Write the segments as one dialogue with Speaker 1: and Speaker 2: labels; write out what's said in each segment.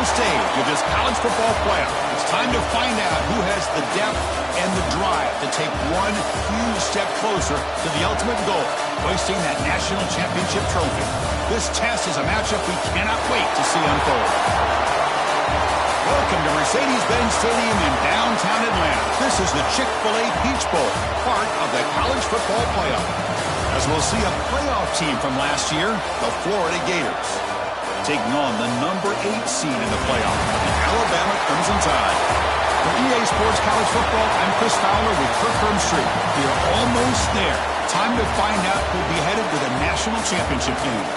Speaker 1: final stage of this college football playoff. It's time to find out who has the depth and the drive to take one huge step closer to the ultimate goal, hoisting that national championship trophy. This test is a matchup we cannot wait to see unfold. Welcome to Mercedes-Benz Stadium in downtown Atlanta. This is the Chick-fil-A Peach Bowl, part of the college football playoff. As we'll see a playoff team from last year, the Florida Gators, taking on the number 8 seed in the playoff, the Alabama Crimson Tide. For EA Sports College Football, I'm Chris Fowler with Kirk Herbstreit. We are almost there. Time to find out who'll be headed to the national championship game.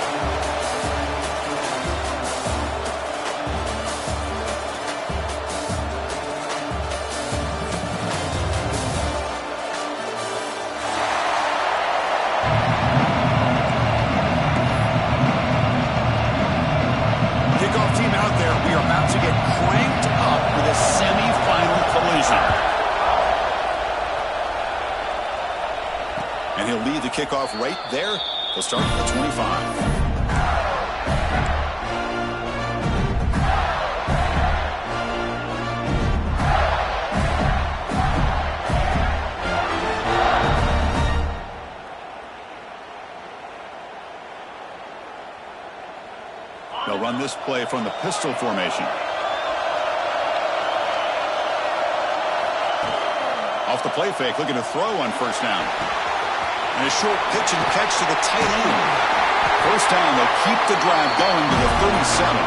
Speaker 1: And he'll lead the kickoff right there. He'll start at the 25. They'll run this play from the pistol formation. Off the play fake, looking to throw on first down. And a short pitch and catch to the tight end. First down, they'll keep the drive going to the 37.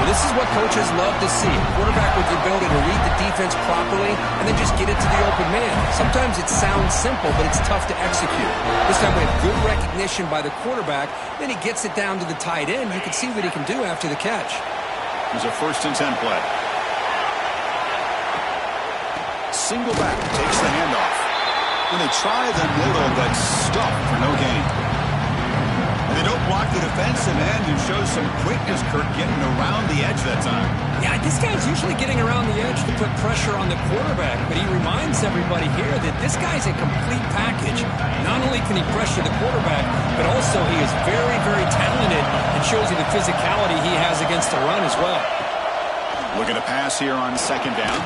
Speaker 2: Well, this is what coaches love to see. A quarterback with the ability to read the defense properly and then just get it to the open man. Sometimes it sounds simple, but it's tough to execute. This time we have good recognition by the quarterback. Then he gets it down to the tight end. You can see what he can do after the catch.
Speaker 1: Here's a 1st and 10 play. Single back, takes the handoff. When they try the middle, but stuffed for no gain. And they don't block the defensive end and show some quickness, Kirk, getting around the edge that time.
Speaker 2: Yeah, this guy's usually getting around the edge to put pressure on the quarterback, but he reminds everybody here that this guy's a complete package. Not only can he pressure the quarterback, but also he is very, very talented and shows you the physicality he has against the run as well.
Speaker 1: Looking to pass here on 2nd down.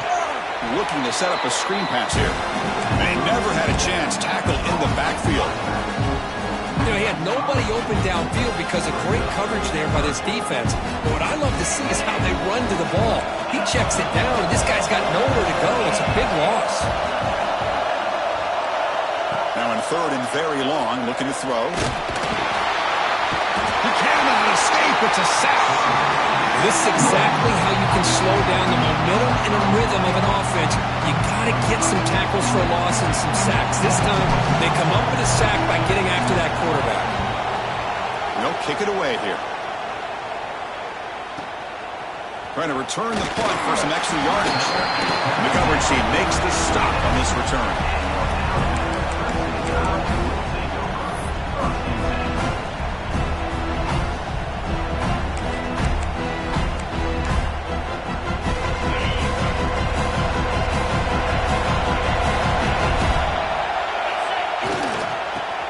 Speaker 1: Looking to set up a screen pass here. And he never had a chance. Tackle in the backfield.
Speaker 2: You know, he had nobody open downfield because of great coverage there by this defense. But what I love to see is how they run to the ball. He checks it down, and this guy's got nowhere to go. It's a big loss.
Speaker 1: Now in 3rd and very long, looking to throw. He cannot escape. It's a sack.
Speaker 2: This is exactly how you can slow down the momentum and a rhythm of an offense. You got to get some tackles for a loss and some sacks. This time, they come up with a sack by getting after that quarterback.
Speaker 1: They'll kick it away here. Trying to return the punt for some extra yardage. The coverage team makes the stop on this return.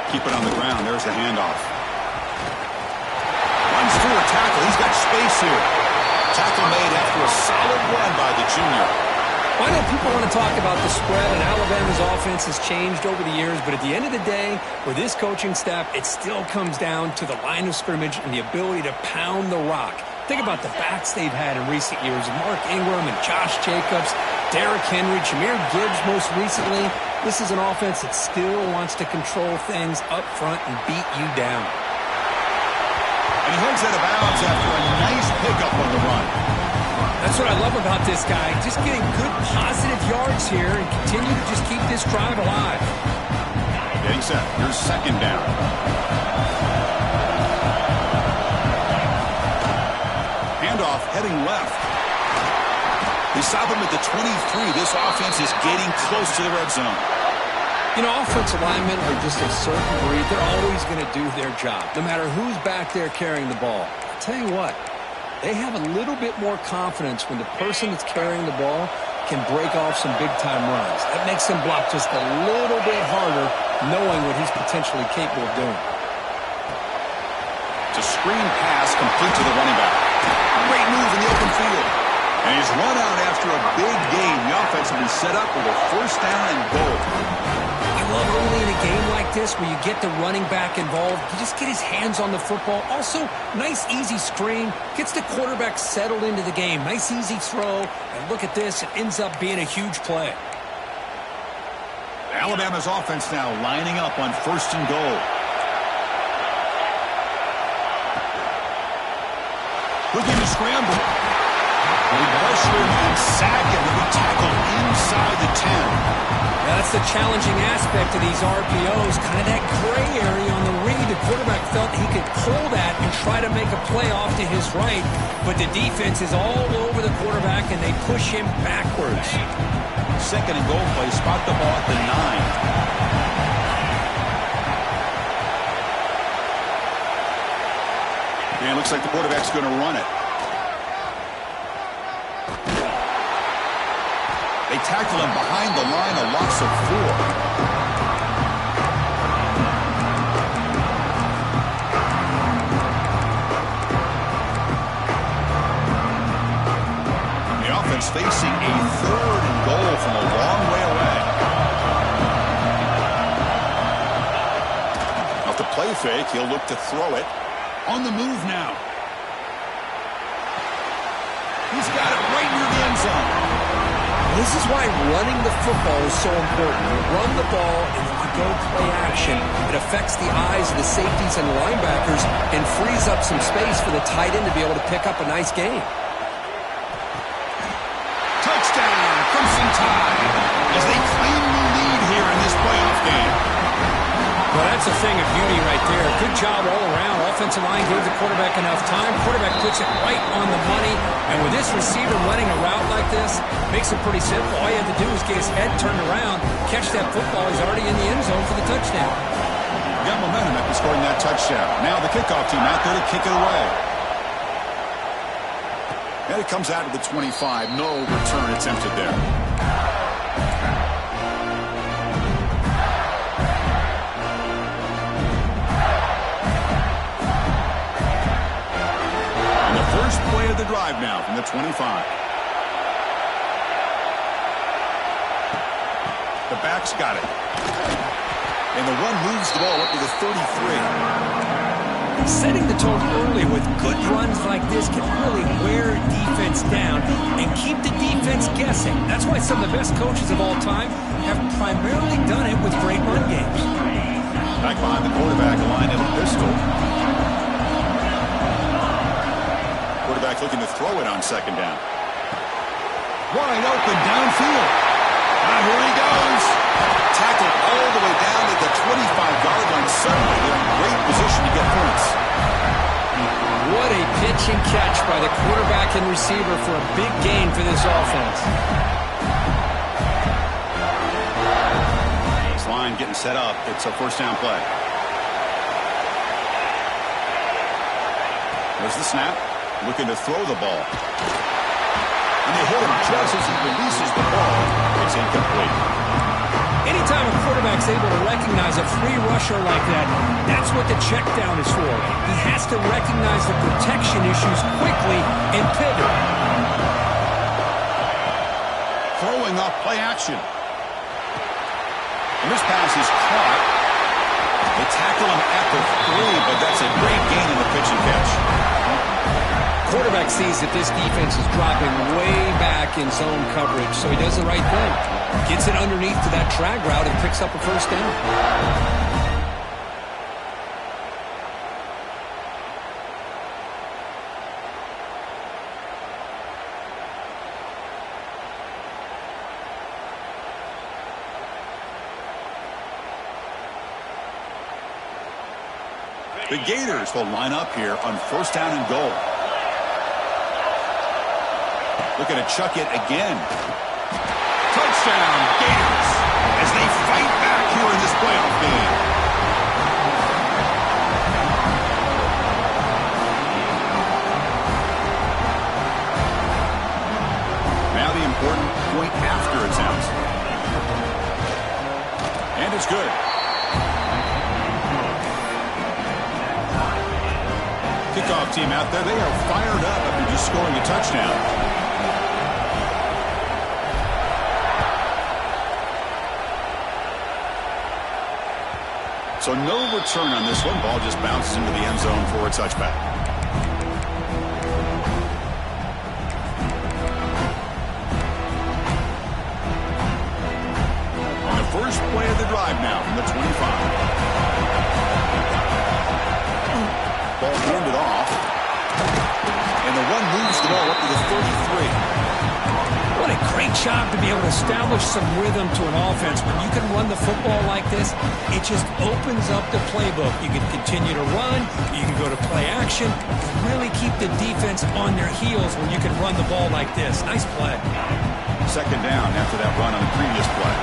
Speaker 1: Keep it on the ground. There's the handoff. Runs through a tackle. He's got space here. Tackle made after a solid run by the junior.
Speaker 2: I know people want to talk about the spread, and Alabama's offense has changed over the years, but at the end of the day, with this coaching staff, it still comes down to the line of scrimmage and the ability to pound the rock. Think about the backs they've had in recent years. Mark Ingram and Josh Jacobs, Derrick Henry, Jahmyr Gibbs most recently. This is an offense that still wants to control things up front and beat you down.
Speaker 1: And he heads out of bounds after a nice pickup on the run.
Speaker 2: That's what I love about this guy. Just getting good positive yards here and continue to just keep this drive alive.
Speaker 1: Getting set. Here's 2nd down. Handoff heading left. They stop him at the 23. This offense is getting close to the red zone.
Speaker 2: You know, offensive linemen are just a certain breed. They're always going to do their job, no matter who's back there carrying the ball. I'll tell you what, they have a little bit more confidence when the person that's carrying the ball can break off some big-time runs. That makes him block just a little bit harder, knowing what he's potentially capable of doing.
Speaker 1: It's a screen pass complete to the running back. Great move in the open field. And he's run out after a big gain. The offense will be set up with a first down and goal.
Speaker 2: I love early in a game like this where you get the running back involved. You just get his hands on the football. Also, nice, easy screen. Gets the quarterback settled into the game. Nice, easy throw. And look at this. It ends up being a huge play.
Speaker 1: Alabama's offense now lining up on first and goal. Looking to scramble. We pressure him and sack him. He'll be tackled inside the 10.
Speaker 2: That's the challenging aspect of these RPOs, kind of that gray area on the read. The quarterback felt he could pull that and try to make a play off to his right, but the defense is all over the quarterback, and they push him backwards.
Speaker 1: Second and goal play, spot the ball at the 9. And it looks like the quarterback's going to run it. They tackle him behind the line, a loss of 4. The offense facing a third and goal from a long way away. Off the play fake, he'll look to throw it. On the move now. He's got it right near the end zone.
Speaker 2: This is why running the football is so important. You run the ball, and if you go play action, it affects the eyes of the safeties and linebackers and frees up some space for the tight end to be able to pick up a nice gain.
Speaker 1: Touchdown, Crimson Tide, as they claim the lead here in this playoff game.
Speaker 2: Well, that's a thing of beauty right there. Good job all around. Offensive line gave the quarterback enough time. Quarterback puts it right on the money. And with this receiver running a route like this, makes it pretty simple. All you have to do is get his head turned around, catch that football. He's already in the end zone for the touchdown.
Speaker 1: Got momentum after scoring that touchdown. Now the kickoff team out there to kick it away. And it comes out to the 25. No return attempted there. First play of the drive now from the 25. The back's got it. And the run moves the ball up to the 33.
Speaker 2: Setting the tone early with good runs like this can really wear defense down and keep the defense guessing. That's why some of the best coaches of all time have primarily done it with great run games.
Speaker 1: Back behind the quarterback, line in a pistol. Quarterback looking to throw it on second down. Wide open downfield. And here he goes. Tackled all the way down to the 25-yard line. Suddenly they're in great position to get points.
Speaker 2: What a pitch and catch by the quarterback and receiver for a big gain for this offense.
Speaker 1: This line getting set up. It's a first down play. There's the snap. Looking to throw the ball. And they hit him just as he releases the ball. It's incomplete.
Speaker 2: Anytime a quarterback's able to recognize a free rusher like that, that's what the check down is for. He has to recognize the protection issues quickly and pivot.
Speaker 1: Throwing off play action. And this pass is caught. They tackle him at the 3, but that's a great gain in the pitch and catch.
Speaker 2: Quarterback sees that this defense is dropping way back in zone coverage, so he does the right thing. Gets it underneath to that drag route and picks up a first down.
Speaker 1: The Gators will line up here on first down and goal. Looking to chuck it again. Touchdown, Gators, as they fight back here in this playoff game. Now the important point after attempt. And it's good. kickoff team out there. They are fired up after just scoring a touchdown. So no return on this one. Ball just bounces into the end zone for a touchback. On the first play of the drive now from the 25. Ball handed off. And the run moves the ball up to the 33.
Speaker 2: What a great job to be able to establish some rhythm to an offense. When you can run the football like this, it just opens up the playbook. You can continue to run. You can go to play action. Really keep the defense on their heels when you can run the ball like this. Nice play.
Speaker 1: Second down after that run on the previous play.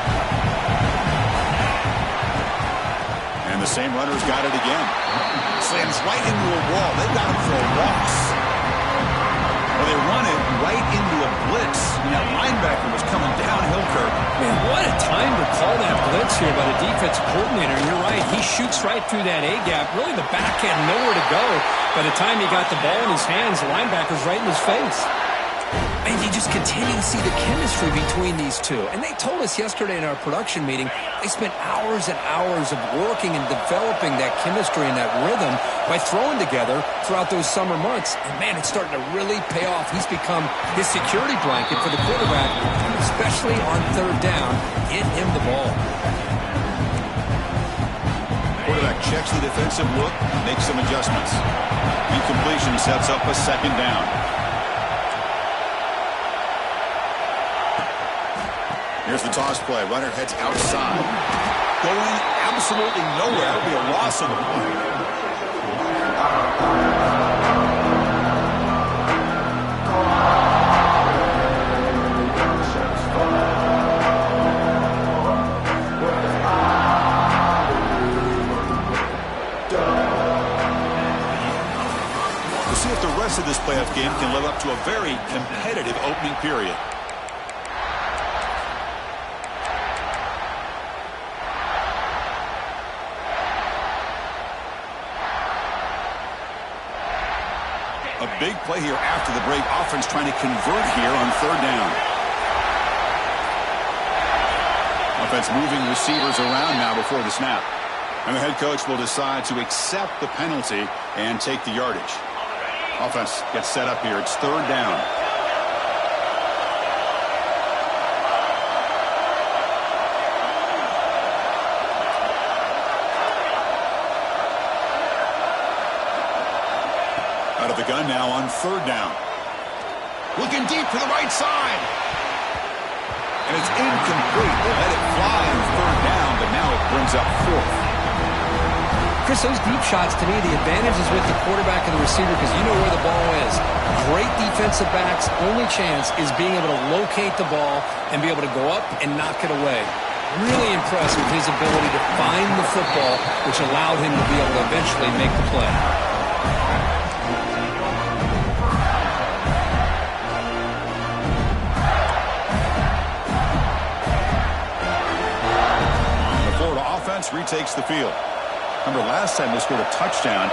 Speaker 1: And the same runner's got it again. Slams right into a wall. They got him for a loss. Well, they run it right into a blitz. And that linebacker was coming downhill, Kirk.
Speaker 2: Man, what a time to call that blitz here by the defensive coordinator. You're right. He shoots right through that A-gap. Really, the back had nowhere to go. By the time he got the ball in his hands, the linebacker's right in his face. And you just continue to see the chemistry between these two. And they told us yesterday in our production meeting, they spent hours and hours of working and developing that chemistry and that rhythm by throwing together throughout those summer months. And, man, it's starting to really pay off. He's become his security blanket for the quarterback, especially on third down. Get him the ball.
Speaker 1: Quarterback checks the defensive look, makes some adjustments. Incompletion sets up a second down. Here's the toss play. Runner heads outside. Going absolutely nowhere. It'll be a loss of the play. We'll see if the rest of this playoff game can live up to a very competitive opening period. A big play here after the break. Offense trying to convert here on third down. Offense moving receivers around now before the snap. And the head coach will decide to accept the penalty and take the yardage. Offense gets set up here. It's third down. Out of the gun now on third down. Looking deep to the right side. And it's incomplete. They let it fly on third down, but now it brings up fourth.
Speaker 2: Chris, those deep shots, to me, the advantage is with the quarterback and the receiver because you know where the ball is. Great defensive backs' only chance is being able to locate the ball and be able to go up and knock it away. Really impressed with his ability to find the football, which allowed him to be able to eventually make the play.
Speaker 1: Retakes the field. Remember, last time they scored a touchdown.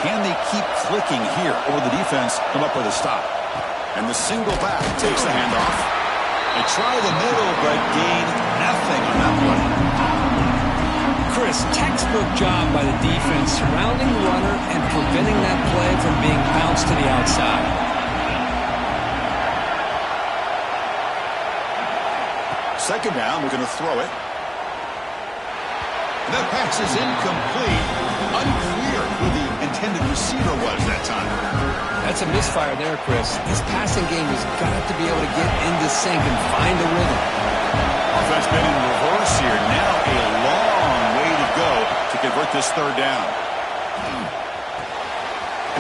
Speaker 1: Can they keep clicking here? Or the defense come up with a stop? And the single back takes the handoff. They try the middle, but gain nothing on that play.
Speaker 2: Chris, textbook job by the defense surrounding the runner and preventing that play from being bounced to the outside.
Speaker 1: Second down, we're going to throw it. That pass is incomplete. Unclear who the intended receiver was that time.
Speaker 2: That's a misfire there, Chris. His passing game has got to be able to get into sync and find a rhythm.
Speaker 1: Offense been in reverse here. Now a long way to go to convert this third down.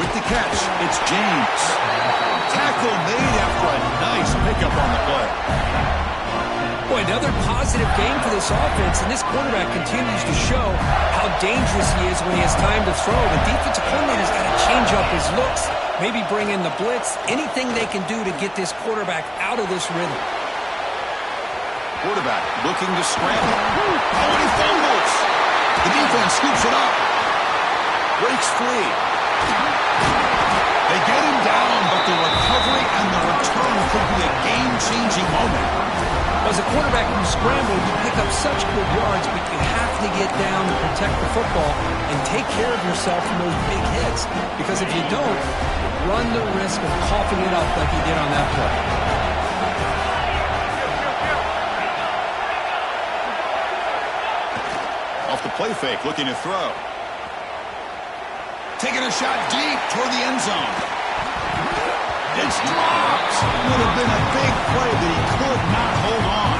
Speaker 1: With the catch, it's James. Tackle made after a nice pickup on the play.
Speaker 2: Boy, another positive game for this offense, and this quarterback continues to show how dangerous he is when he has time to throw. The defensive coordinator's got to change up his looks, maybe bring in the blitz, anything they can do to get this quarterback out of this rhythm.
Speaker 1: Quarterback looking to scramble. Oh, and he fumbles. The defense scoops it up. Breaks free.
Speaker 2: As a quarterback, you scramble, you pick up such good yards, but you have to get down to protect the football and take care of yourself from those big hits. Because if you don't, you run the risk of coughing it up like he did on that play.
Speaker 1: Off the play fake, looking to throw. Taking a shot deep toward the end zone. It's dropped. Would have been a big play that he could not hold on.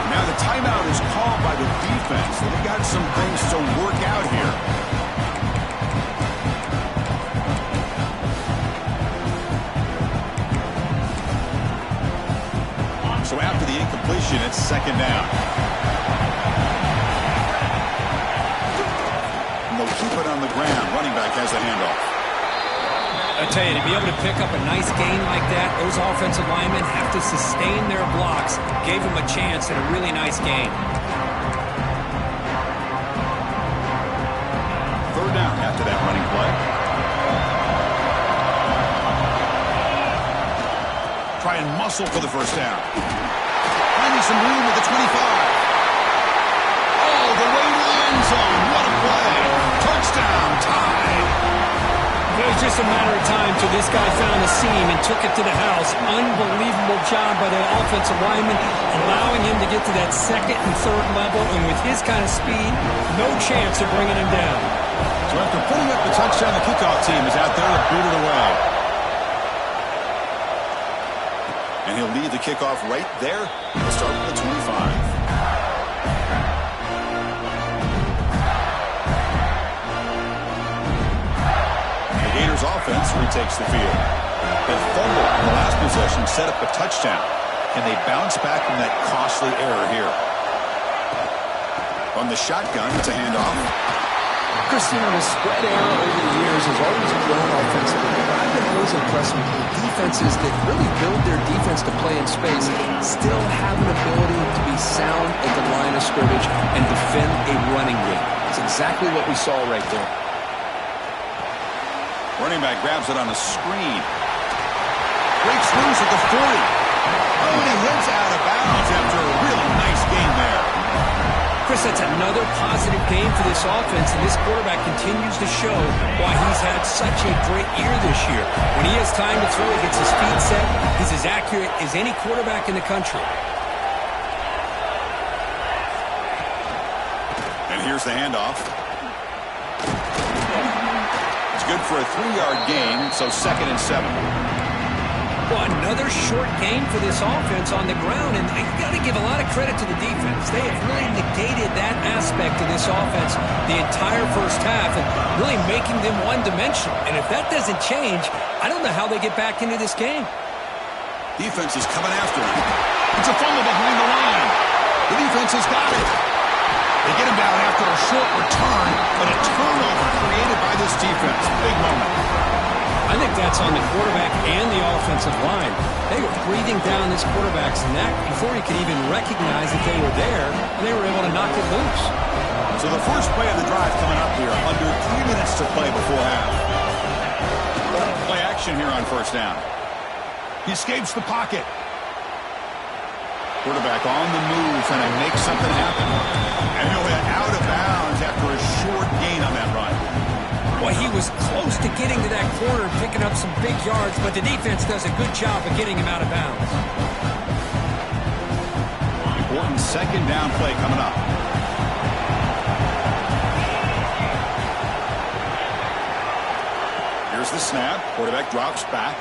Speaker 1: Now the timeout is called by the defense. They've got some things to work out here. So after the incompletion, it's second down. And they'll keep it on the ground. Running back has the handoff.
Speaker 2: I tell you, to be able to pick up a nice gain like that, those offensive linemen have to sustain their blocks. Gave them a chance at a really nice gain.
Speaker 1: Third down after that running play. Try and muscle for the first down. Finding some room at the 25. All the way to the end zone. What a play. Touchdown, tie.
Speaker 2: It was just a matter of time till this guy found a seam and took it to the house. Unbelievable job by the offensive lineman, allowing him to get to that second and third level, and with his kind of speed, no chance of bringing him down.
Speaker 1: So after putting up the touchdown, the kickoff team is out there to boot it away. And he'll lead the kickoff right there. He'll start with the 25. Gators offense retakes the field. They fumbled in the last possession, set up a touchdown. Can they bounce back from that costly error here? On the shotgun, it's a handoff.
Speaker 2: Christian, the spread error over the years has always grown offensively, but I've been always impressed with defenses that really build their defense to play in space, still have an ability to be sound at the line of scrimmage and defend a running game. It's exactly what we saw right there.
Speaker 1: Running back grabs it on a screen. Breaks loose at the 40. Oh, and he heads out of bounds after a really nice game there.
Speaker 2: Chris, that's another positive game for this offense, and this quarterback continues to show why he's had such a great year this year. When he has time to throw, he gets his feet set. He's as accurate as any quarterback in the country.
Speaker 1: And here's the handoff. Good for a 3-yard gain, so 2nd and 7.
Speaker 2: Well, another short gain for this offense on the ground, and you got to give a lot of credit to the defense. They have really negated that aspect of this offense the entire first half and really making them one-dimensional. And if that doesn't change, I don't know how they get back into this game.
Speaker 1: Defense is coming after him. It's a fumble behind the line. The defense has got it. They get him down after a short return, but a turnover created by this defense. Big moment.
Speaker 2: I think that's on the quarterback and the offensive line. They were breathing down this quarterback's neck before he could even recognize that they were there, and they were able to knock it loose.
Speaker 1: So the first play of the drive coming up here, under 3 minutes to play before half. Play action here on first down. He escapes the pocket. Quarterback on the move, trying to make something happen. And he'll hit out of bounds after a short gain on that run.
Speaker 2: Boy, he was close to getting to that corner and picking up some big yards, but the defense does a good job of getting him out of bounds.
Speaker 1: Important second down play coming up. Here's the snap. Quarterback drops back.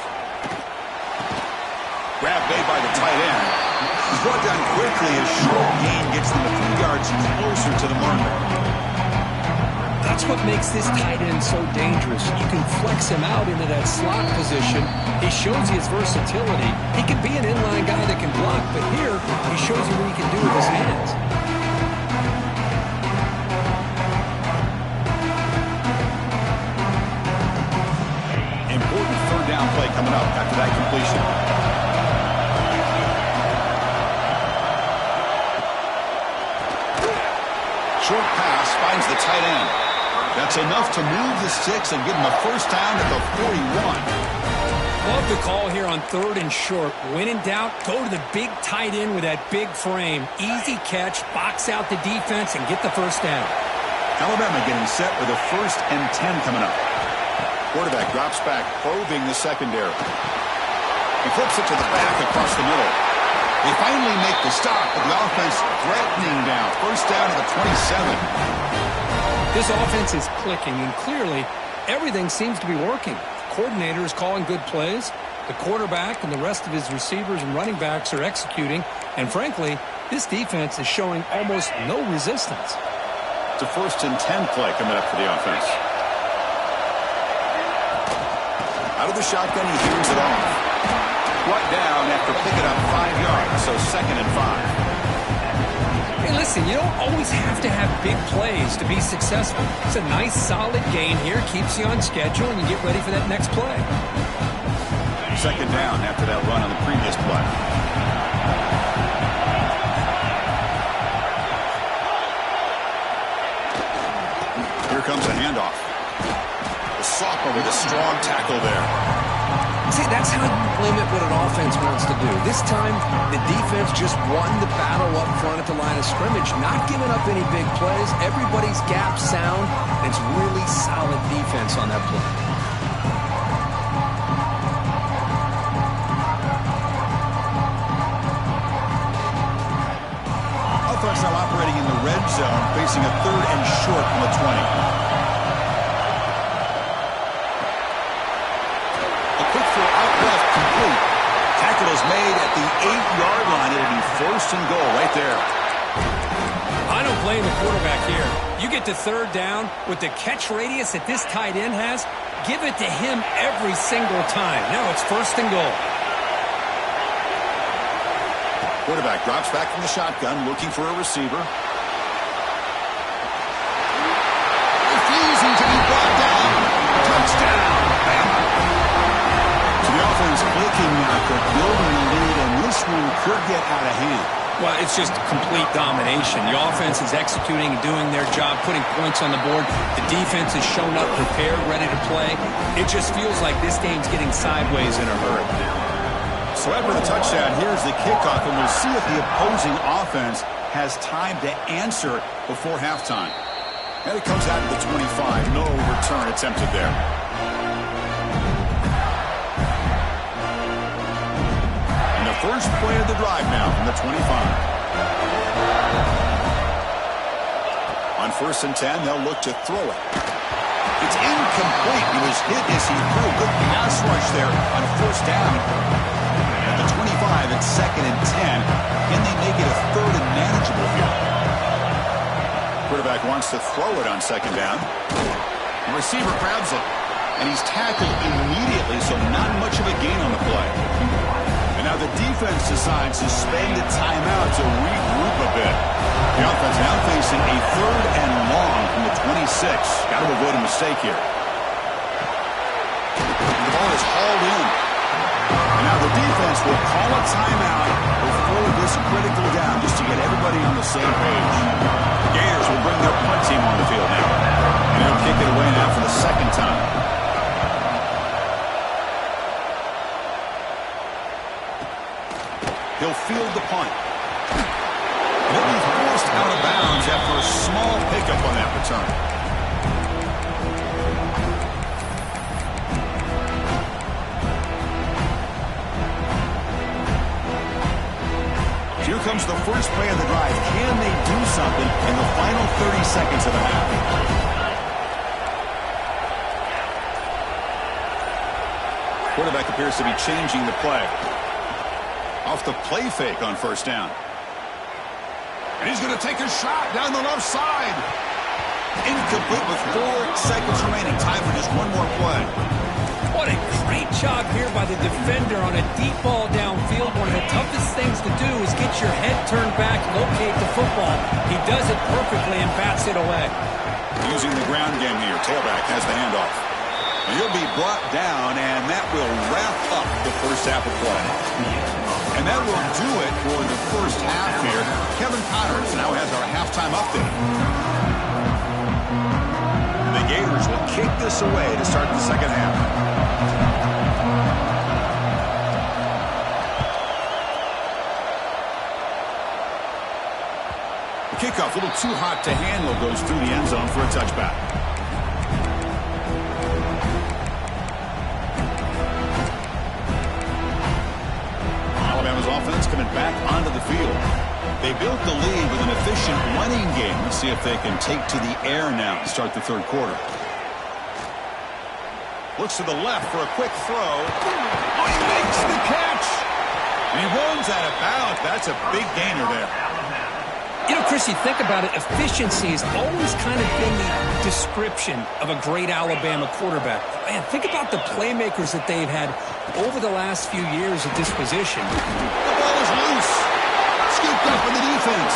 Speaker 1: Grab made by the tight end. He's brought down quickly as short gain gets them a few yards closer to the marker.
Speaker 2: That's what makes this tight end so dangerous. You can flex him out into that slot position. He shows his versatility. He can be an inline guy that can block, but here he shows you what he can do with his hands.
Speaker 1: Important third down play coming up after that completion. Short pass finds the tight end. That's enough to move the sticks and give him a first down at the 41.
Speaker 2: Love the call here on 3rd and short. When in doubt, go to the big tight end with that big frame. Easy catch, box out the defense, and get the first down.
Speaker 1: Alabama getting set with a 1st and 10 coming up. Quarterback drops back, probing the secondary. He flips it to the back across the middle. They finally make the stop, but the offense threatening down. First down to the 27.
Speaker 2: This offense is clicking, and clearly everything seems to be working. The coordinator is calling good plays. The quarterback and the rest of his receivers and running backs are executing. And frankly, this defense is showing almost no resistance.
Speaker 1: It's a 1st and 10 play coming up for the offense. Out of the shotgun, he hands it off. Brought down after picking up 5 yards, so 2nd and 5.
Speaker 2: Hey, listen, you don't always have to have big plays to be successful. It's a nice, solid gain here, keeps you on schedule, and you get ready for that next play.
Speaker 1: 2nd down after that run on the previous play. Here comes a handoff. The sophomore with a strong tackle there.
Speaker 2: See, that's how you limit what an offense wants to do. This time, the defense just won the battle up front at the line of scrimmage, not giving up any big plays. Everybody's gap sound, and it's really solid defense on that play.
Speaker 1: Offense now operating in the red zone, facing a 3rd and short from the 20. Tackle is made at the 8-yard line. It'll be 1st and goal right there.
Speaker 2: I don't blame the quarterback here. You get to 3rd down with the catch radius that this tight end has, give it to him every single time. Now it's 1st and goal.
Speaker 1: Quarterback drops back from the shotgun, looking for a receiver. Refusing to be brought down. Touchdown. The offense clicking after building the lead, and this one could get out of hand.
Speaker 2: Well, it's just complete domination. The offense is executing and doing their job, putting points on the board. The defense has shown up, prepared, ready to play. It just feels like this game's getting sideways in a hurry.
Speaker 1: So after the touchdown, here's the kickoff, and we'll see if the opposing offense has time to answer before halftime. And it comes out to the 25. No return attempted there. First play of the drive now from the 25. On 1st and 10, they'll look to throw it. It's incomplete. He was hit as he threw. Good pass rush there on 1st down. At the 25, it's 2nd and 10. Can they make it a 3rd and manageable here? Quarterback wants to throw it on 2nd down. The receiver grabs it, and he's tackled immediately, so not much of a gain on the play. Now the defense decides to spend a timeout to regroup a bit. The offense now facing a 3rd and long from the 26. Got to avoid a mistake here. The ball is hauled in. And now the defense will call a timeout before this critical down just to get everybody on the same page. The Gators will bring their punt team on the field now. And they'll kick it away now for the 2nd time. He'll field the punt. He'll be forced out of bounds after a small pickup on that return. Here comes the first play of the drive. Can they do something in the final 30 seconds of the half? Quarterback appears to be changing the play. Off the play fake on 1st down. And he's going to take a shot down the left side. Incomplete with 4 seconds remaining. Time for just one more play.
Speaker 2: What a great job here by the defender on a deep ball downfield. One of the toughest things to do is get your head turned back, locate the football. He does it perfectly and bats it away.
Speaker 1: Using the ground game here. Tailback has the handoff. And he'll be brought down, and that will wrap up the first half of play. And that will do it for the first half here. Kevin Connors now has our halftime update. The Gators will kick this away to start the second half. kickoff, a little too hot to handle, goes through the end zone for a touchback. Alabama's offense coming back onto the field. They built the lead with an efficient running game. Let's see if they can take to the air now to start the third quarter. Looks to the left for a quick throw. Oh, he makes the catch! And he runs out of bounds. That's a big gainer there.
Speaker 2: You know, Chris, you think about it, efficiency has always kind of been the description of a great Alabama quarterback. Man, think about the playmakers that they've had over the last few years at this position.
Speaker 1: The ball is loose. Scooped up in the defense.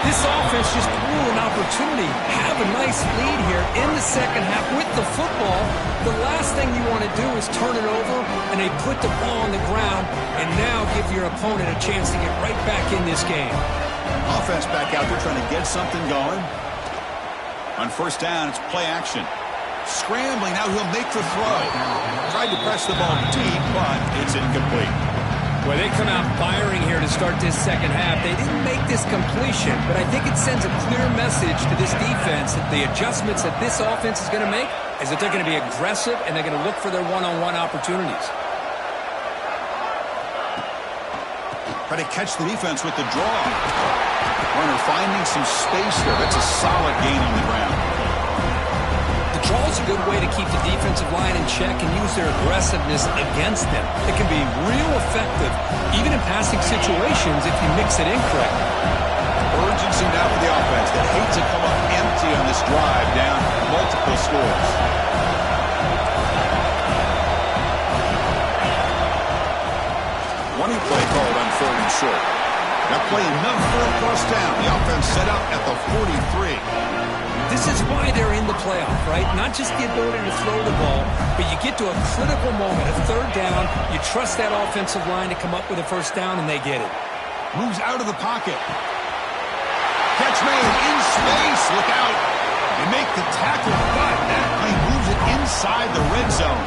Speaker 2: This offense just blew an opportunity. Have a nice lead here in the second half with the football. The last thing you want to do is turn it over, and they put the ball on the ground and now give your opponent a chance to get right back in this game.
Speaker 1: Offense back out there trying to get something going. On first down, it's play action. Scrambling, now he'll make the throw. Tried to press the ball deep, but it's incomplete.
Speaker 2: Well, they come out firing here to start this second half. They didn't make this completion, but I think it sends a clear message to this defense that the adjustments that this offense is going to make is that they're going to be aggressive and they're going to look for their one-on-one opportunities.
Speaker 1: Try to catch the defense with the draw. Runner finding some space there. That's a solid gain on the ground.
Speaker 2: The draw is a good way to keep the defensive line in check and use their aggressiveness against them. It can be real effective, even in passing situations, if you mix it in correctly.
Speaker 1: Urgency now for the offense. They hate to come up empty on this drive, down multiple scores. Running play called on 3rd and short. That play enough for a first down. The offense set up at the 43.
Speaker 2: This is why they're in the playoff, right? Not just the ability to throw the ball, but you get to a critical moment, a third down, you trust that offensive line to come up with a first down, and they get it.
Speaker 1: Moves out of the pocket. Catch made in space. Look out. They make the tackle, but that play moves it inside the red zone.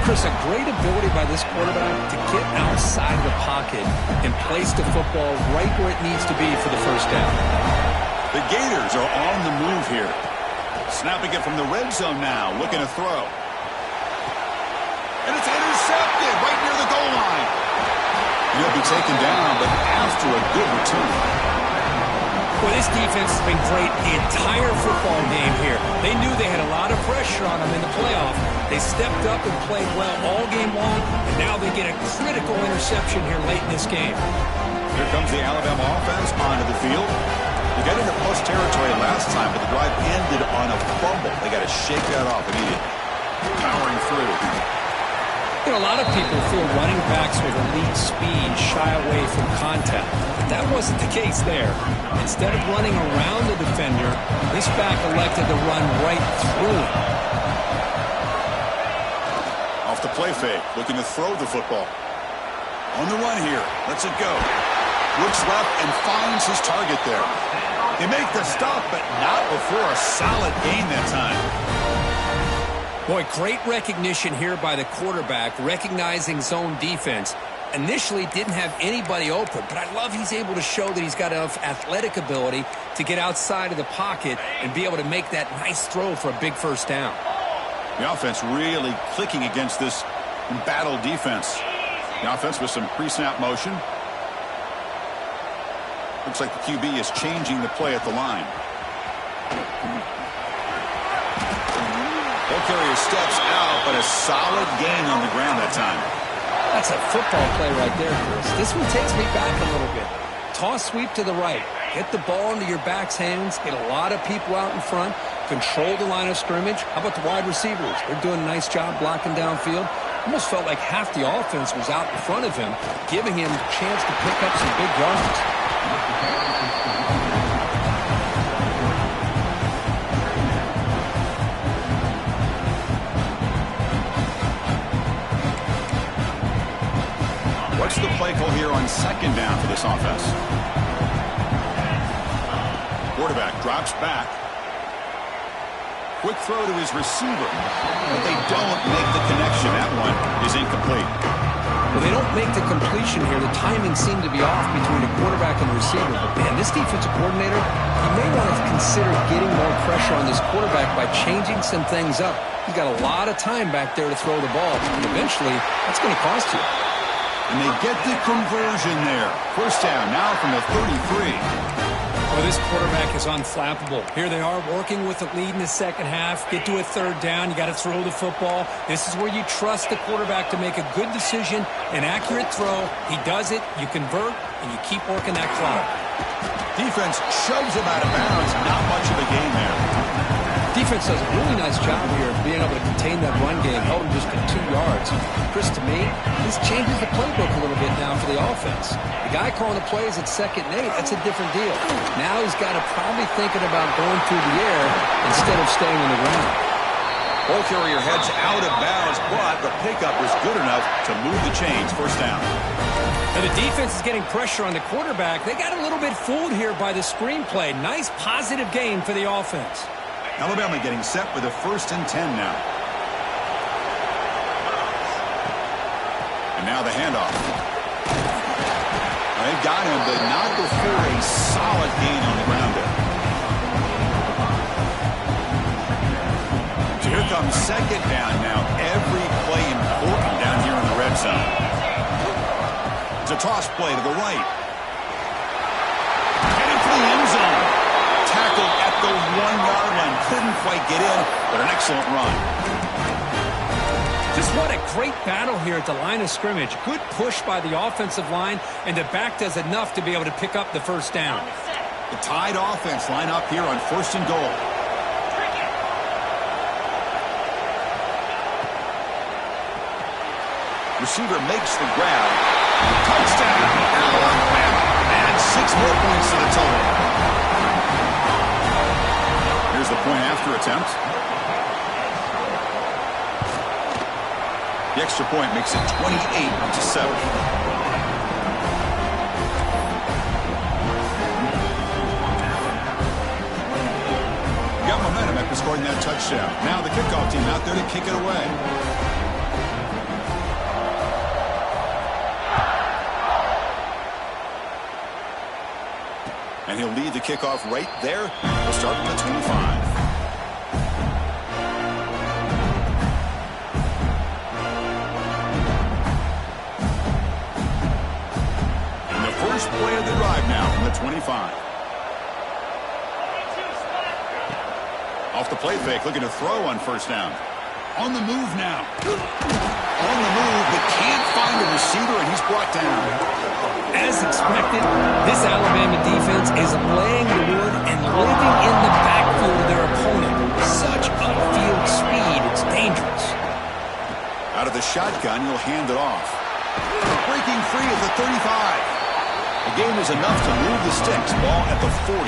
Speaker 2: Chris, a great ability by this quarterback to get outside the pocket and place the football right where it needs to be for the first down.
Speaker 1: The Gators are on the move here. Snapping it from the red zone now, looking to throw. And it's intercepted right near the goal line. He'll be taken down, but after a good return.
Speaker 2: Well, this defense has been great the entire football game here. They knew they had a lot of pressure on them in the playoff. They stepped up and played well all game long, and now they get a critical interception here late in this game.
Speaker 1: Here comes the Alabama offense onto the field. They got into plus territory last time, but the drive ended on a fumble. They got to shake that off immediately. Powering through.
Speaker 2: You know, a lot of people feel running backs with elite speed shy away from contact. But that wasn't the case there. Instead of running around the defender, this back elected to run right through him.
Speaker 1: Off the play fake, looking to throw the football. On the run here, lets it go. Looks left and finds his target there. They make the stop, but not before a solid gain that time.
Speaker 2: Boy, great recognition here by the quarterback, recognizing zone defense. Initially didn't have anybody open, but I love he's able to show that he's got enough athletic ability to get outside of the pocket and be able to make that nice throw for a big first down.
Speaker 1: The offense really clicking against this embattled defense. The offense with some pre-snap motion. Looks like the QB is changing the play at the line. Ball carrier steps out, but a solid gain on the ground that time.
Speaker 2: That's a football play right there, Chris. This one takes me back a little bit. Toss sweep to the right. Get the ball into your back's hands. Get a lot of people out in front. Control the line of scrimmage. How about the wide receivers? They're doing a nice job blocking downfield. Almost felt like half the offense was out in front of him, giving him a chance to pick up some big yards.
Speaker 1: What's the play call here on second down for this offense? Quarterback drops back. Quick throw to his receiver, but they don't make the connection. That one is incomplete.
Speaker 2: Well, they don't make the completion here. The timing seemed to be off between the quarterback and the receiver. But, man, this defensive coordinator, he may want to consider getting more pressure on this quarterback by changing some things up. He's got a lot of time back there to throw the ball. And eventually, that's going to cost you.
Speaker 1: And they get the conversion there. First down now from the 33.
Speaker 2: Well, this quarterback is unflappable. Here they are working with the lead in the second half. Get to a third down. You got to throw the football. This is where you trust the quarterback to make a good decision, an accurate throw. He does it, you convert, and you keep working that clock.
Speaker 1: Defense shoves him out of bounds. Not much of a gain there.
Speaker 2: Defense does a really nice job here of being able to contain that run game. Held him just to 2 yards. Chris, to me, this changes the playbook a little bit now for the offense. The guy calling the plays at 2nd and 8, that's a different deal. Now he's got to probably thinking about going through the air instead of staying on the ground.
Speaker 1: Ball carrier heads out of bounds, but the pickup was good enough to move the chains. First down.
Speaker 2: Now the defense is getting pressure on the quarterback. They got a little bit fooled here by the screenplay. Nice positive game for the offense.
Speaker 1: Alabama getting set with a 1st and 10 now. And now the handoff. They've got him, but not before a solid gain on the ground there. So here comes 2nd down now. Every play important down here in the red zone. It's a toss play to the right. Heading for the end zone. Tackled at the 1-yard line. Couldn't quite get in, but an excellent run.
Speaker 2: Just what a great battle here at the line of scrimmage. Good push by the offensive line, and the back does enough to be able to pick up the first down.
Speaker 1: The Tide offense line up here on 1st and goal. Receiver makes the grab. Touchdown, Alabama. And 6 more points to the total. Here's the point after attempt. The extra point makes it 28-7. Got momentum after scoring that touchdown. Now the kickoff team out there to kick it away. And he'll lead the kickoff right there. We'll start from the 25. And the first play of the drive now from the 25. Off the play fake, looking to throw on 1st down. On the move now. On the move, but can't find a receiver, and he's brought down.
Speaker 2: As expected, this Alabama defense is laying the wood and living in the backfield of their opponent. Such upfield speed, it's dangerous.
Speaker 1: Out of the shotgun, he'll hand it off. Breaking free at the 35. The game is enough to move the sticks. Ball at the 40.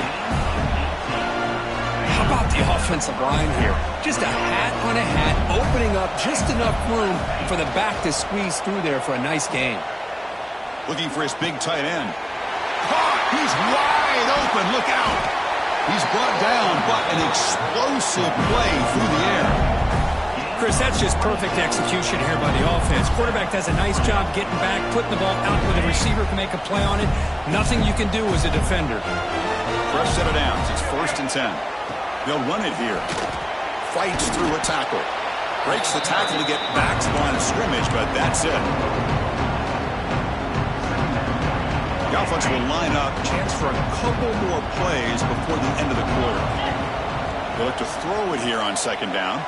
Speaker 2: How about the offensive line here? Just a hat on a hat, opening up just enough room for the back to squeeze through there for a nice gain.
Speaker 1: Looking for his big tight end. Caught! He's wide open. Look out! He's brought down, but an explosive play through the air.
Speaker 2: Chris, that's just perfect execution here by the offense. Quarterback does a nice job getting back, putting the ball out where the receiver can make a play on it. Nothing you can do as a defender.
Speaker 1: Fresh set of downs. It's 1st and 10. They'll run it here. Fights through a tackle. Breaks the tackle to get back to the line of scrimmage, but that's it. The offense will line up. Chance for a couple more plays before the end of the quarter. They'll look to throw it here on 2nd down.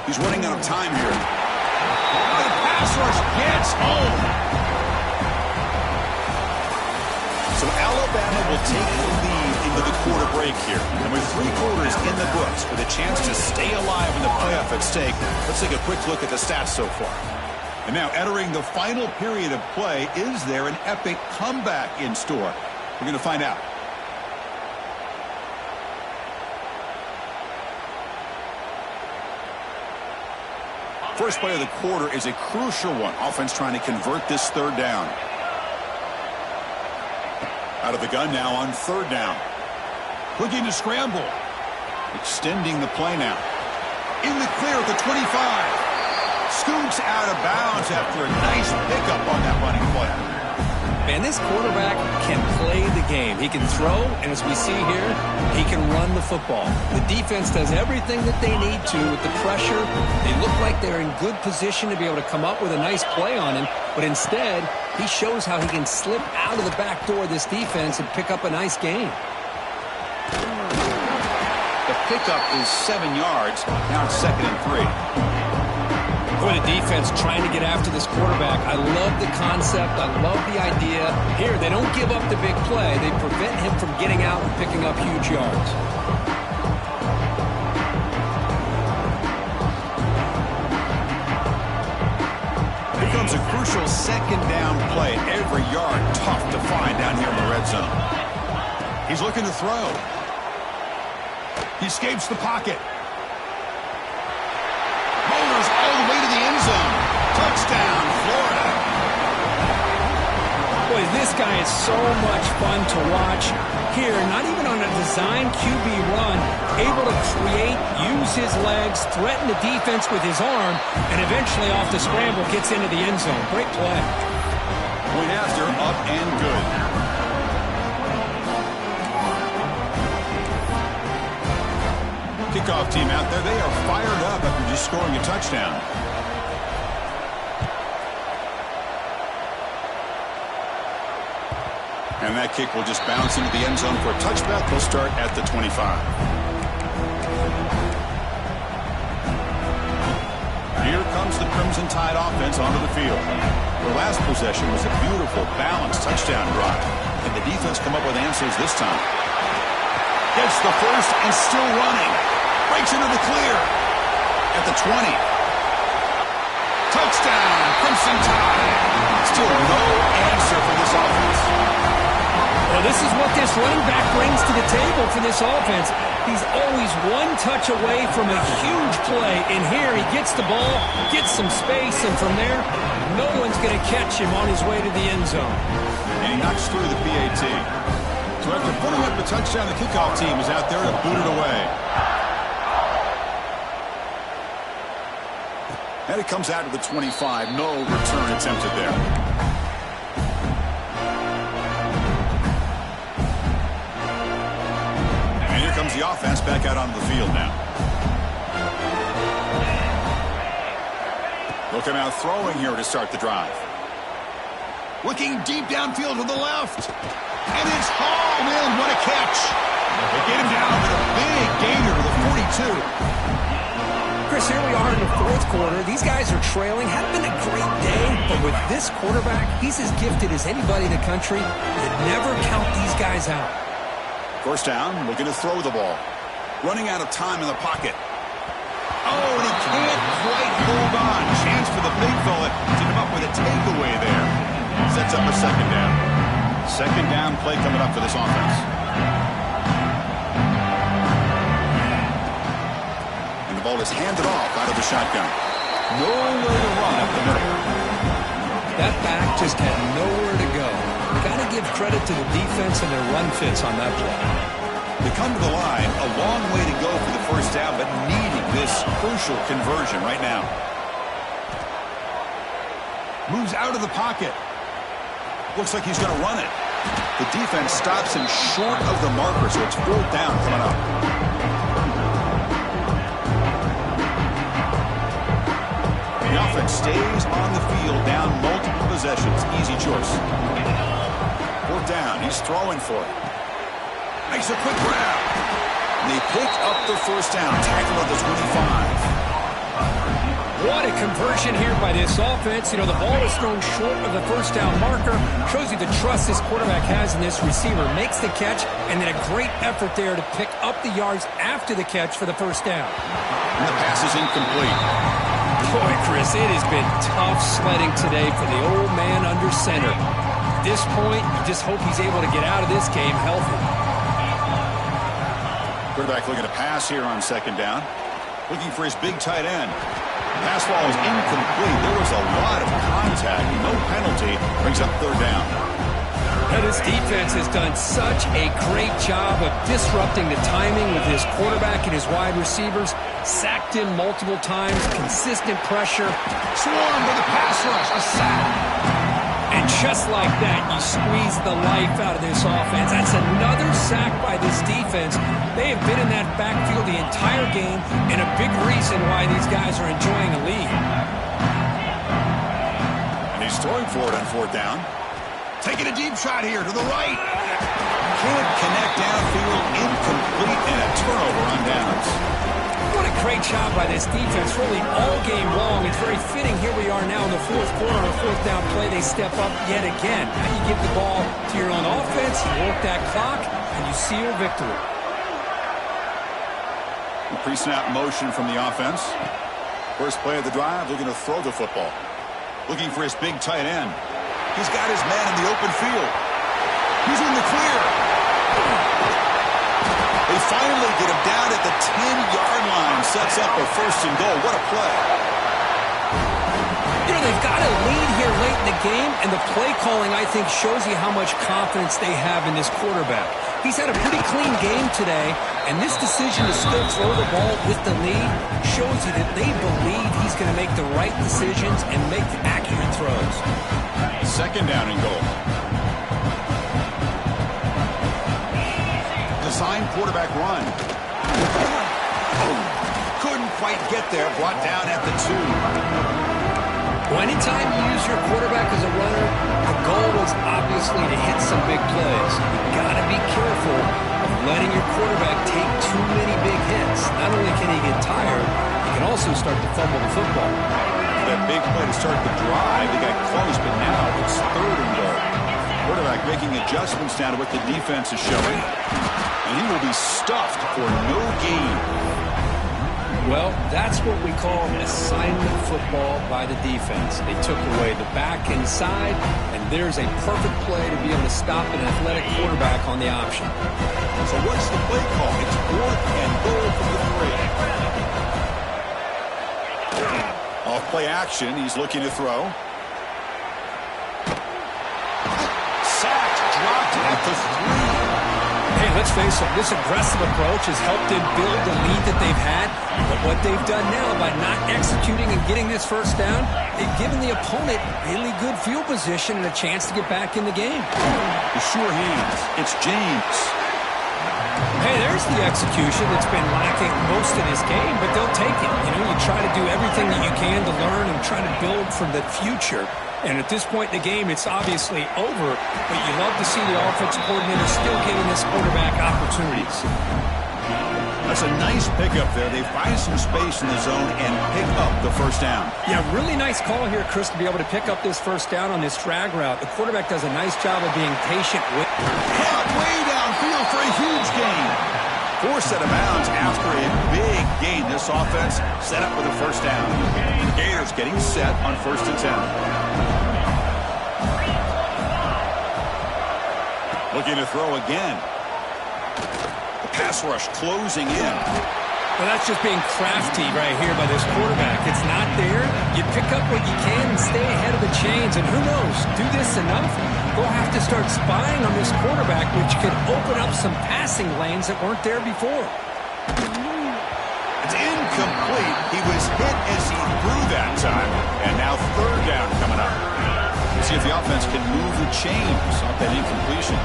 Speaker 1: He's running out of time here. The pass rush gets home. So Alabama will take the lead into the quarter break here. And with 3 quarters in the books, with a chance to stay alive in the playoff at stake, let's take a quick look at the stats so far. And now entering the final period of play, is there an epic comeback in store? We're going to find out. First play of the quarter is a crucial one. Offense trying to convert this 3rd down. Out of the gun now on 3rd down. Looking to scramble. Extending the play now. In the clear at the 25. scoots out of bounds after a nice pickup on that running play.
Speaker 2: Man, this quarterback can play the game. He can throw, and as we see here, he can run the football. The defense does everything that they need to with the pressure. They look like they're in good position to be able to come up with a nice play on him, but instead, he shows how he can slip out of the back door of this defense and pick up a nice gain.
Speaker 1: The pickup is 7 yards. Now it's 2nd and 3.
Speaker 2: For the defense trying to get after this quarterback, I love the concept. I love the idea. Here, they don't give up the big play. They prevent him from getting out and picking up huge yards.
Speaker 1: Here comes a crucial 2nd down play. Every yard tough to find down here in the red zone. He's looking to throw. He escapes the pocket. Motors all the way to the end zone. Touchdown, Florida.
Speaker 2: Boy, this guy is so much fun to watch. Here, not even on a design QB run, able to create, use his legs, threaten the defense with his arm, and eventually off the scramble gets into the end zone. Great play.
Speaker 1: Point after, up and good. Kickoff team out there, they are fired up after just scoring a touchdown. And that kick will just bounce into the end zone for a touchback. They'll start at the 25. Here comes the Crimson Tide offense onto the field. The last possession was a beautiful, balanced touchdown drive. And the defense come up with answers this time. Gets the first and still running. Breaks into the clear at the 20. Touchdown, Crimson Tide. Still no answer for this offense.
Speaker 2: Well, this is what this running back brings to the table for this offense. He's always one touch away from a huge play. And here he gets the ball, gets some space, and from there, no one's going to catch him on his way to the end zone.
Speaker 1: And he knocks through the PAT. So after putting up the touchdown, the kickoff team is out there to boot it away. And it comes out to the 25. No return attempted there. And here comes the offense back out onto the field now. They'll come out throwing here to start the drive. Looking deep downfield to the left. And it's hauled in. What a catch. They get him down with a big gainer to the 42.
Speaker 2: Chris, here we are in the fourth quarter. These guys are trailing. Hadn't been a great day, but with this quarterback, he's as gifted as anybody in the country. You never count these guys out.
Speaker 1: First down, looking to throw the ball. Running out of time in the pocket. Oh, and he can't quite hold on. Chance for the big fella to come up with a takeaway there. Sets up a 2nd down. 2nd down play coming up for this offense. The ball is handed off out of the shotgun. No way to run up the middle.
Speaker 2: That back just had nowhere to go. Got to give credit to the defense and their run fits on that play.
Speaker 1: They come to the line, a long way to go for the first down, but needing this crucial conversion right now. Moves out of the pocket. Looks like he's going to run it. The defense stops him short of the marker, so it's 4th down coming up. The offense stays on the field, down multiple possessions. Easy choice. 4th down. He's throwing for it. Makes a quick grab. And they pick up the first down. Tackle at the 25.
Speaker 2: What a conversion here by this offense. You know, the ball is thrown short of the first down marker. Shows you the trust this quarterback has in this receiver. Makes the catch, and then a great effort there to pick up the yards after the catch for the first down.
Speaker 1: And the pass is incomplete.
Speaker 2: Boy, Chris, it has been tough sledding today for the old man under center. At this point, you just hope he's able to get out of this game healthy.
Speaker 1: Quarterback looking to pass here on 2nd down. Looking for his big tight end. Pass ball is incomplete. There was a lot of contact. No penalty. Brings up 3rd down.
Speaker 2: And this defense has done such a great job of disrupting the timing with his quarterback and his wide receivers. Sacked him multiple times, consistent pressure.
Speaker 1: Swarmed with a pass rush, a sack.
Speaker 2: And just like that, you squeeze the life out of this offense. That's another sack by this defense. They have been in that backfield the entire game, and a big reason why these guys are enjoying a lead.
Speaker 1: And he's throwing for it on fourth down. Taking a deep shot here to the right. Can't connect downfield, incomplete, and a turnover on downs.
Speaker 2: What a great job by this defense, really all game long. It's very fitting. Here we are now in the fourth quarter on a fourth down play. They step up yet again. Now you give the ball to your own offense, you work that clock, and you seal victory.
Speaker 1: Pre-snap motion from the offense. First play of the drive, looking to throw the football. Looking for his big tight end. He's got his man in the open field. He's in the clear. They finally get him down at the 10-yard line. Sets up a first and goal. What a play.
Speaker 2: You know, they've got a lead here late in the game, and the play calling, I think, shows you how much confidence they have in this quarterback. He's had a pretty clean game today, and this decision to still throw the ball with the lead shows you that they believe he's going to make the right decisions and make accurate throws.
Speaker 1: Second down and goal. Design quarterback run. Couldn't quite get there. Brought down at the 2.
Speaker 2: Well, anytime you use your quarterback as a runner, the goal was obviously to hit some big plays. You've got to be careful of letting your quarterback take too many big hits. Not only can he get tired, he can also start to fumble the football.
Speaker 1: That big play to start the drive, they got close, but now it's third and goal. Quarterback making adjustments down to what the defense is showing, and he will be stuffed for no gain.
Speaker 2: Well, that's what we call assignment football by the defense. They took away the back inside, and there's a perfect play to be able to stop an athletic quarterback on the option.
Speaker 1: So what's the play call? It's fourth and goal from the 3. Off play action, he's looking to throw. Sacked, dropped at the 3.
Speaker 2: Hey, let's face it, this aggressive approach has helped them build the lead that they've had. But what they've done now by not executing and getting this first down, they've given the opponent really good field position and a chance to get back in the game.
Speaker 1: The sure hands. It's James.
Speaker 2: Hey, there's the execution that's been lacking most of this game, but they'll take it. You know, you try to do everything that you can to learn and try to build for the future. And at this point in the game, it's obviously over, but you love to see the offensive coordinator still giving this quarterback opportunities.
Speaker 1: That's a nice pickup there. They find some space in the zone and pick up the first down.
Speaker 2: Yeah, really nice call here, Chris, to be able to pick up this first down on this drag route. The quarterback does a nice job of being patient with.
Speaker 1: Caught way downfield for a huge gain. Forced out of bounds after a big gain. This offense set up with a first down. The Gators getting set on 1st and 10. Looking to throw again. The pass rush closing in.
Speaker 2: Well, that's just being crafty right here by this quarterback. It's not there. You pick up what you can and stay ahead of the chains. And who knows, do this enough, they'll have to start spying on this quarterback, which could open up some passing lanes that weren't there before.
Speaker 1: It's incomplete. He was hit as he threw that time. And now third down coming up. Let's see if the offense can move the chains off that incompletion.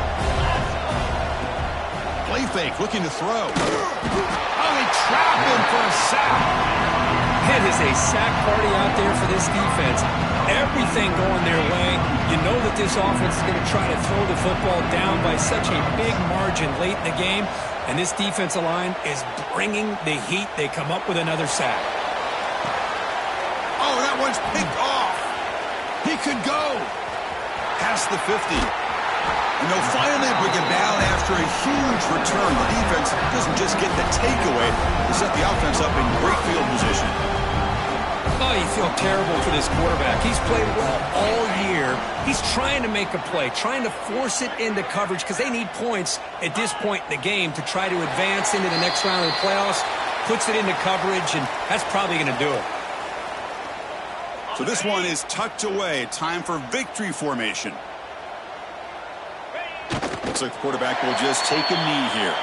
Speaker 1: Play fake, looking to throw. Oh, they trap him for a sack.
Speaker 2: It is a sack party out there for this defense. Everything going their way. You know that this offense is going to try to throw the football down by such a big margin late in the game. And this defensive line is bringing the heat. They come up with another sack.
Speaker 1: Oh, that one's picked off. He could go past the 50. And they'll finally bring him down after a huge return. The defense doesn't just get the takeaway. They set the offense up in great field position.
Speaker 2: Oh, you feel terrible for this quarterback. He's played well all year. He's trying to make a play, trying to force it into coverage because they need points at this point in the game to try to advance into the next round of the playoffs. Puts it into coverage, and that's probably going to do it.
Speaker 1: So this one is tucked away. Time for victory formation. Looks like the quarterback will just take a knee here.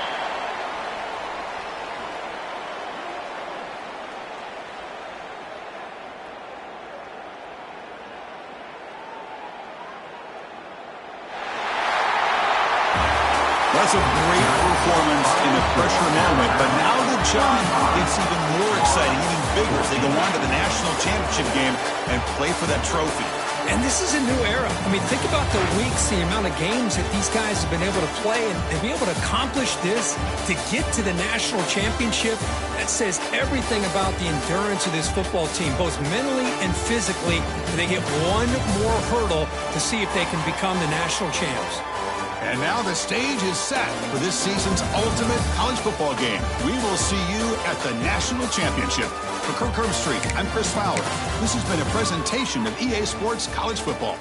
Speaker 1: That's a great performance in a pressure moment, but now the job gets even more exciting, even bigger as they go on to the national championship game and play for that trophy.
Speaker 2: And this is a new era. I mean, think about the weeks, the amount of games that these guys have been able to play and be able to accomplish this, to get to the national championship. That says everything about the endurance of this football team, both mentally and physically. They get one more hurdle to see if they can become the national champs.
Speaker 1: And now the stage is set for this season's ultimate college football game. We will see you at the national championship. For Kirk Herbstreit, I'm Chris Fowler. This has been a presentation of EA Sports College Football.